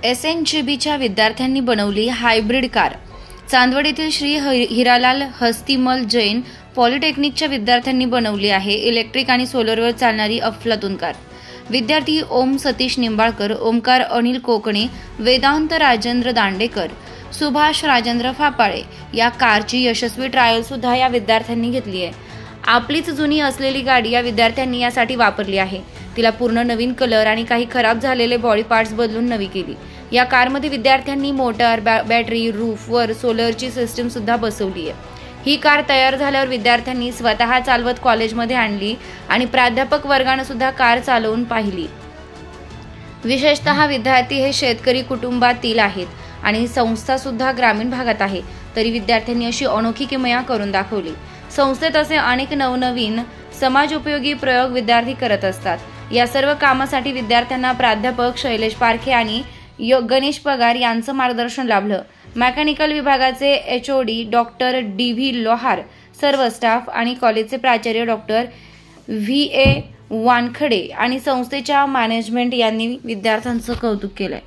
SNGBच्या विद्यार्थ्यांनी बनवली hybrid car. Chandwad येथील श्री हिरालाल हस्तिमल जैन पॉलिटेक्निकच्या विद्यार्थ्यांनी बनवली आहे इलेक्ट्रिक आणि सोलरवर चालणारी अफलातून कार। विद्यार्थी ओम सतीश निंबाळकर, ओमकार अनिल कोकणे, वेदांत राजेंद्र दांडेकर, सुभाष राजेंद्र फापाळे या कारची यशस्वी ट्रायल सुद्धा या विद्यार्थ्यांनी घेतली आहे। आपलीच जुनी असलेली गाडी या विद्यार्थ्यांनी यासाठी वापरली आहे। तिला पूर्ण नवीन कलर आणि काही खराब झालेले बॉडी पार्ट्स बदलून नवी केली। या कारमध्ये विद्यार्थ्यांनी मोटर, बॅटरी, रूफवर सोलरची सिस्टीम सुद्धा बसवली आहे। ही कार तयार झाल्यावर विद्यार्थ्यांनी स्वतः चालवत कॉलेजमध्ये आणली आणि प्राध्यापक वर्गाने सुद्धा कार चालवून पाहिली। विशेषतः विद्यार्थी हे शेतकरी कुटुंबातील आहेत आणि संस्था सुद्धा ग्रामीण भागात आहे, तरी विद्यार्थ्यांनी अशी अनोखी किमया करून दाखवली। संस्थेत असे अनेक नवनवीन समाजोपयोगी प्रयोग विद्यार्थी करत असतात। या सर्व कामासाठी विद्यार्थ्यांना प्राध्यापक शैलेश पारखे आणि गणेश पगार यांचं मार्गदर्शन लाभलं। मेकॅनिकल विभागाचे HOD डॉक्टर DV लोहार, सर्व स्टाफ आणि कॉलेजचे प्राचार्य डॉक्टर VA वानखडे आणि संस्थेच्या मॅनेजमेंट यांनी विद्यार्थ्यांचं कौतुक केलंय।